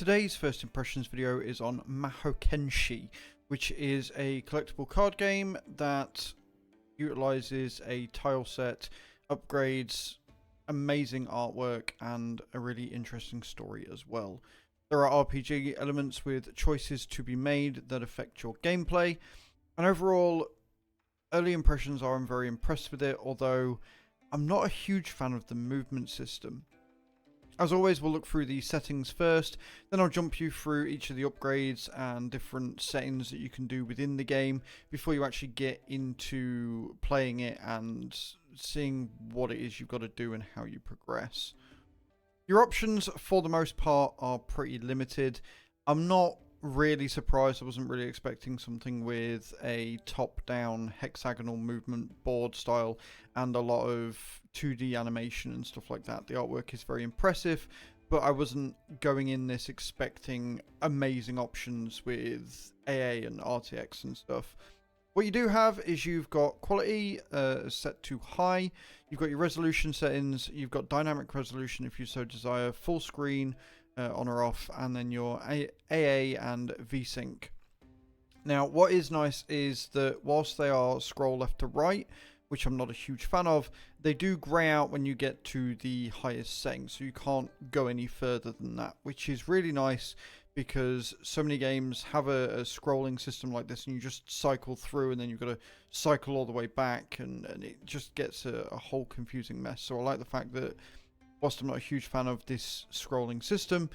Today's first impressions video is on Mahokenshi, which is a collectible card game that utilizes a tile set, upgrades, amazing artwork, and a really interesting story as well. There are RPG elements with choices to be made that affect your gameplay, and overall, early impressions are I'm very impressed with it, although I'm not a huge fan of the movement system. As always, we'll look through the settings first, then I'll jump you through each of the upgrades and different settings that you can do within the game before you actually get into playing it and seeing what it is you've got to do and how you progress. Your options, for the most part, are pretty limited. I'm not really surprised. I wasn't really expecting something with a top-down hexagonal movement board style and a lot of 2D animation and stuff like that. The artwork is very impressive, but I wasn't going in this expecting amazing options with AA and RTX and stuff. What you do have is you've got quality set to high, you've got your resolution settings, you've got dynamic resolution if you so desire, full screen, on or off, and then your AA and VSync. Now, what is nice is that whilst they are scroll left to right, which I'm not a huge fan of, they do grey out when you get to the highest setting, so you can't go any further than that, which is really nice because so many games have a scrolling system like this and you just cycle through and then you've got to cycle all the way back and it just gets a whole confusing mess. So I like the fact that whilst I'm not a huge fan of this scrolling system,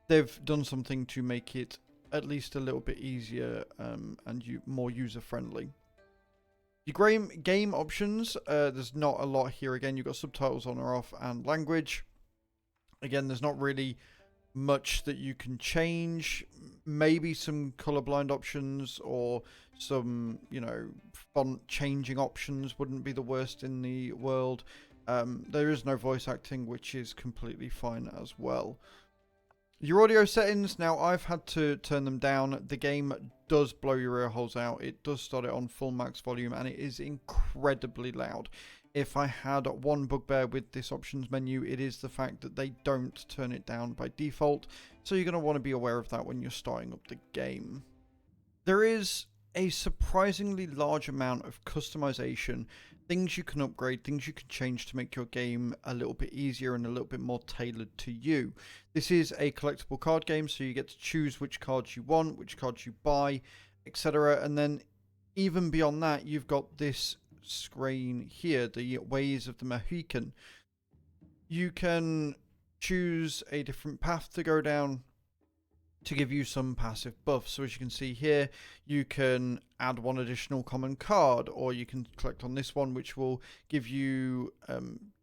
they've done something to make it at least a little bit easier and more user-friendly. Your game options, there's not a lot here. Again, you've got subtitles on or off and language. Again, there's not really much that you can change. Maybe some colorblind options or some, font changing options wouldn't be the worst in the world. There is no voice acting, which is completely fine as well. Your audio settings, now I've had to turn them down. The game does blow your ear holes out. It does start it on full max volume and it is incredibly loud. If I had one bugbear with this options menu, it is the fact that they don't turn it down by default. So you're going to want to be aware of that when you're starting up the game. There is a surprisingly large amount of customization, things you can upgrade, things you can change to make your game a little bit easier and a little bit more tailored to you. This is a collectible card game, so you get to choose which cards you want, which cards you buy, etc. And then even beyond that, you've got this screen here, the ways of the Mahoken. You can choose a different path to go down to give you some passive buffs. So as you can see here, you can add one additional common card, or you can collect on this one, which will give you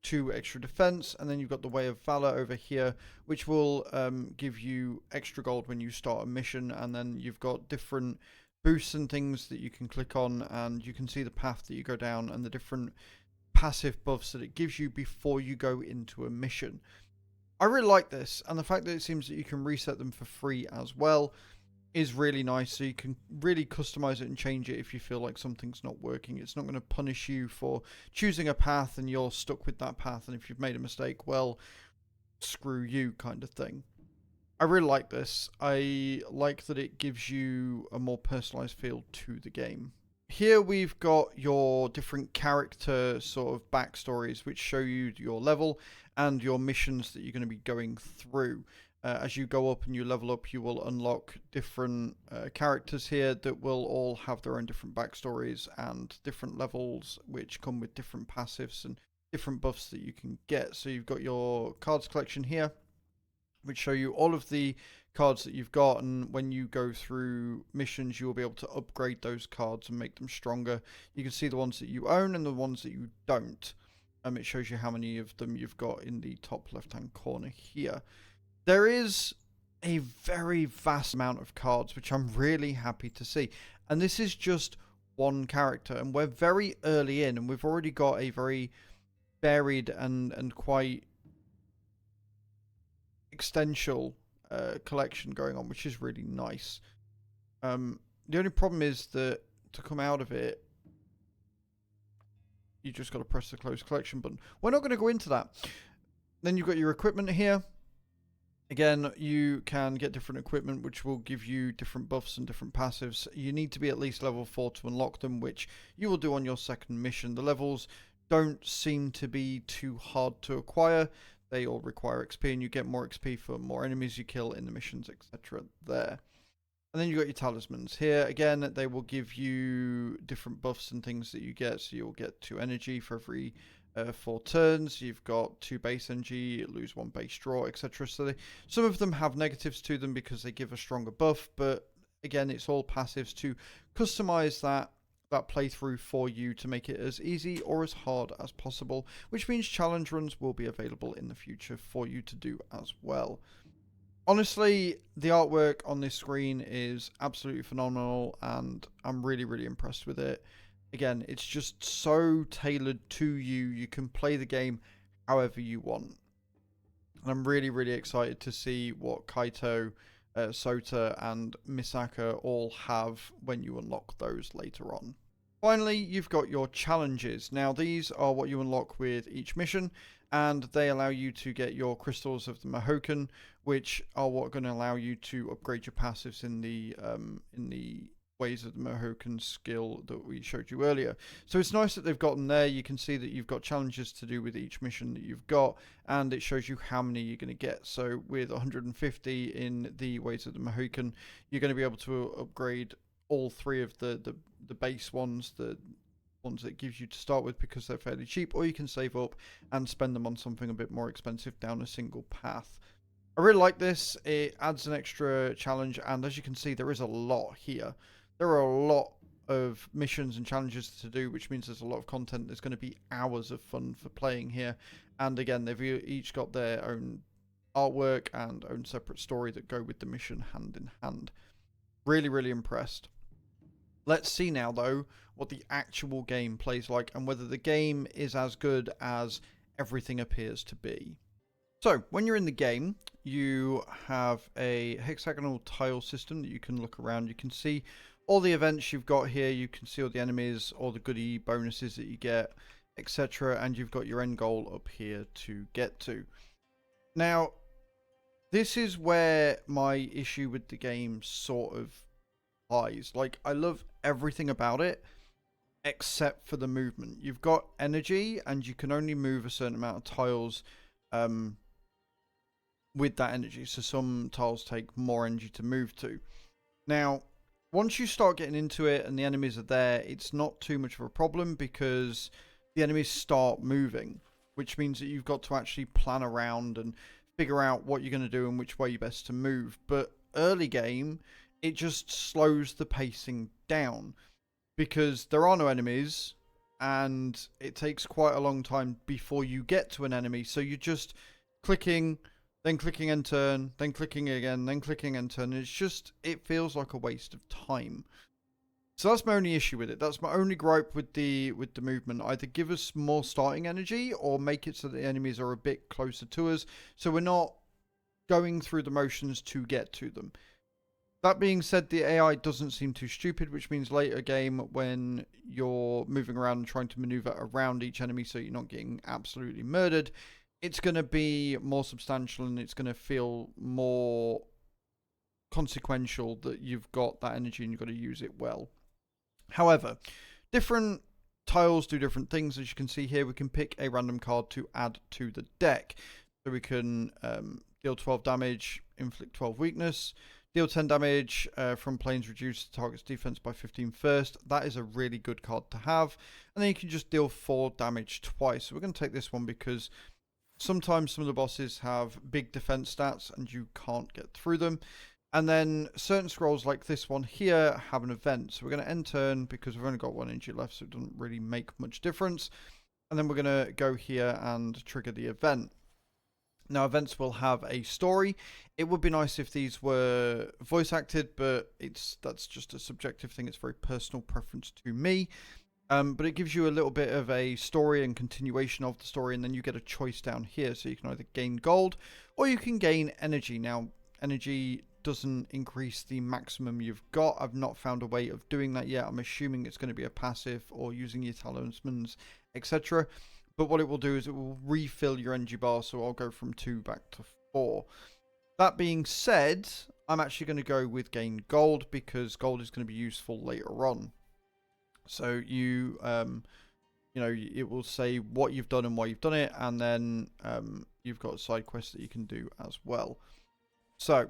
2 extra defense, and then you've got the Way of Valor over here, which will give you extra gold when you start a mission, and then you've got different boosts and things that you can click on, and you can see the path that you go down and the different passive buffs that it gives you before you go into a mission. I really like this, and the fact that it seems that you can reset them for free as well is really nice, so you can really customize it and change it if you feel like something's not working. It's not going to punish you for choosing a path and you're stuck with that path, and if you've made a mistake, well, screw you kind of thing. I really like this. I like that it gives you a more personalized feel to the game. Here we've got your different character sort of backstories which show you your level and your missions that you're going to be going through. As you go up and you level up, you will unlock different characters here that will all have their own different backstories and different levels which come with different passives and different buffs that you can get. So you've got your cards collection here, which show you all of the cards that you've got, and when you go through missions you will be able to upgrade those cards and make them stronger. You can see the ones that you own and the ones that you don't. It shows you how many of them you've got in the top left hand corner here. There is a very vast amount of cards, which I'm really happy to see, and this is just one character, and we're very early in and we've already got a very varied and quite extensial collection going on, which is really nice. The only problem is that to come out of it, you just got to press the close collection button. We're not going to go into that. Then you've got your equipment here. Again, you can get different equipment which will give you different buffs and different passives. You need to be at least level 4 to unlock them, which you will do on your second mission. The levels don't seem to be too hard to acquire. They all require XP, and you get more XP for more enemies you kill in the missions, etc. there. And then you got your talismans. Here, again, they will give you different buffs and things that you get. So you'll get 2 energy for every 4 turns. You've got 2 base energy, lose 1 base draw, etc. So some of them have negatives to them because they give a stronger buff. But again, it's all passives to customize that playthrough for you to make it as easy or as hard as possible. Which means challenge runs will be available in the future for you to do as well. Honestly, the artwork on this screen is absolutely phenomenal, and I'm really, really impressed with it. Again, it's just so tailored to you. You can play the game however you want. And I'm really, really excited to see what Kaito, Sota, and Misaka all have when you unlock those later on. Finally, you've got your challenges. Now, these are what you unlock with each mission, and they allow you to get your crystals of the Mahoken, which are what are going to allow you to upgrade your passives in the ways of the Mahoken skill that we showed you earlier. So it's nice that they've gotten there. You can see that you've got challenges to do with each mission that you've got, and it shows you how many you're going to get. So with 150 in the ways of the Mahoken, you're going to be able to upgrade all 3 of the base ones, the ones that it gives you to start with because they're fairly cheap, or you can save up and spend them on something a bit more expensive down a single path. I really like this. It adds an extra challenge, and as you can see, there is a lot here. There are a lot of missions and challenges to do, which means there's a lot of content. There's going to be hours of fun for playing here, and again, they've each got their own artwork and own separate story that go with the mission hand in hand. Really, really impressed. Let's see now, though, what the actual game plays like and whether the game is as good as everything appears to be. So, when you're in the game, you have a hexagonal tile system that you can look around. You can see all the events you've got here. You can see all the enemies, all the goodie bonuses that you get, etc. And you've got your end goal up here to get to. Now, this is where my issue with the game sort of lies. Like, I love everything about it except for the movement. You've got energy, and you can only move a certain amount of tiles with that energy. So some tiles take more energy to move to. Now, once you start getting into it and the enemies are there, it's not too much of a problem because the enemies start moving, which means that you've got to actually plan around and figure out what you're going to do and which way you're best to move. But early game, it just slows the pacing down because there are no enemies and it takes quite a long time before you get to an enemy. So you're just clicking, then clicking and turn, then clicking again, then clicking and turn. It's just, it feels like a waste of time. So that's my only issue with it. That's my only gripe with the movement. Either give us more starting energy or make it so the enemies are a bit closer to us, so we're not going through the motions to get to them. That being said, the AI doesn't seem too stupid, which means later game when you're moving around and trying to maneuver around each enemy so you're not getting absolutely murdered, it's going to be more substantial and it's going to feel more consequential that you've got that energy and you've got to use it well. However, different tiles do different things. As you can see here, we can pick a random card to add to the deck. So we can deal 12 damage, inflict 12 weakness, deal 10 damage from planes, reduce the target's defense by 15 first. That is a really good card to have. And then you can just deal 4 damage twice. So we're going to take this one because sometimes some of the bosses have big defense stats and you can't get through them. And then certain scrolls like this one here have an event. So we're going to end turn because we've only got 1 energy left, so it doesn't really make much difference. And then we're going to go here and trigger the event. Now, events will have a story. It would be nice if these were voice acted, but that's just a subjective thing. It's very personal preference to me. But it gives you a little bit of a story and continuation of the story, and then you get a choice down here. So you can either gain gold or you can gain energy. Now, energy doesn't increase the maximum you've got. I've not found a way of doing that yet. I'm assuming it's going to be a passive or using your talismans, etc. But what it will do is it will refill your energy bar, so I'll go from 2 back to 4. That being said, I'm actually going to go with gain gold because gold is going to be useful later on. So you know, it will say what you've done and why you've done it, and then you've got side quests that you can do as well. So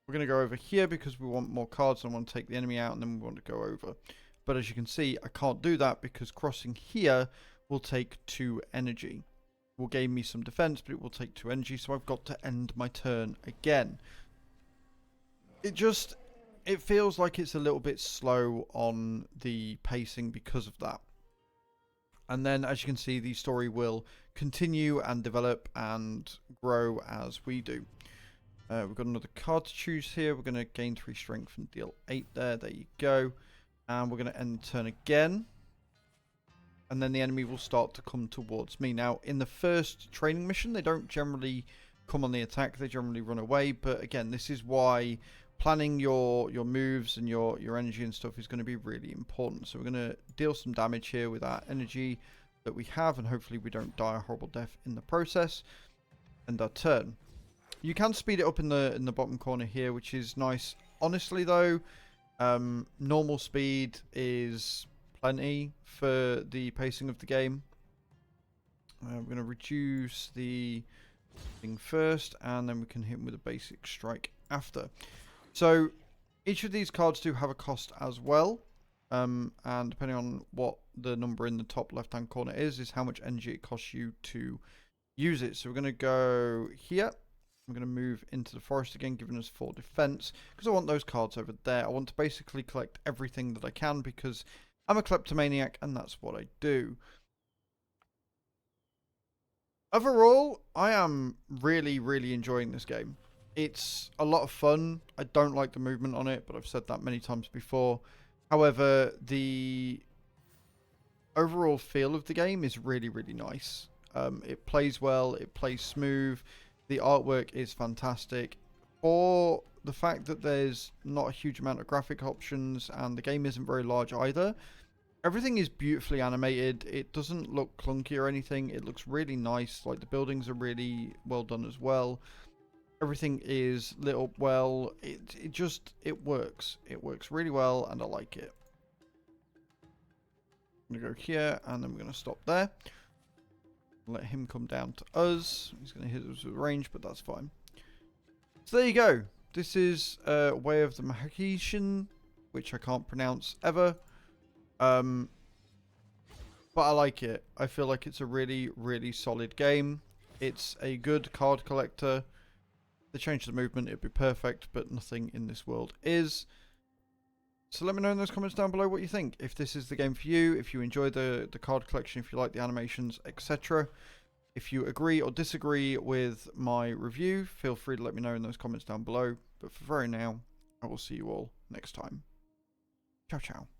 we're going to go over here because we want more cards and I want to take the enemy out, and then we want to go over. But as you can see, I can't do that because crossing here will take 2 energy. Will gain me some defense, but it will take 2 energy, so I've got to end my turn again. It feels like it's a little bit slow on the pacing because of that. And then, as you can see, the story will continue and develop and grow as we do. We've got another card to choose here. We're going to gain 3 strength and deal 8 there. There you go. And we're going to end the turn again. And then the enemy will start to come towards me. Now, in the first training mission, they don't generally come on the attack. They generally run away. But again, this is why planning your moves and your energy and stuff is going to be really important. So we're going to deal some damage here with our energy that we have, and hopefully we don't die a horrible death in the process. End our turn. You can speed it up in the bottom corner here, which is nice. Honestly though, normal speed is plenty for the pacing of the game. We're going to reduce the thing first, and then we can hit him with a basic strike after. So each of these cards do have a cost as well, and depending on what the number in the top left hand corner is how much energy it costs you to use it. So we're going to go here. I'm going to move into the forest again, giving us 4 defense, because I want those cards over there. I want to basically collect everything that I can because I'm a kleptomaniac and that's what I do. Overall, I am really, really enjoying this game. It's a lot of fun. I don't like the movement on it, but I've said that many times before. However, the overall feel of the game is really, really nice. It plays well. It plays smooth. The artwork is fantastic. For the fact that there's not a huge amount of graphic options and the game isn't very large either, everything is beautifully animated. It doesn't look clunky or anything. It looks really nice. Like, the buildings are really well done as well. Everything is lit up well. It works. It works really well, and I like it. I'm going to go here, and then we're going to stop there. Let him come down to us. He's going to hit us with range, but that's fine. So there you go. This is Way of the Mahokenshi, which I can't pronounce ever. But I like it. I feel like it's a really, really solid game. It's a good card collector. If they change the movement, it'd be perfect, but nothing in this world is. So let me know in those comments down below what you think. If this is the game for you, if you enjoy the card collection, if you like the animations, etc. If you agree or disagree with my review, feel free to let me know in those comments down below. But for very now, I will see you all next time. Ciao, ciao.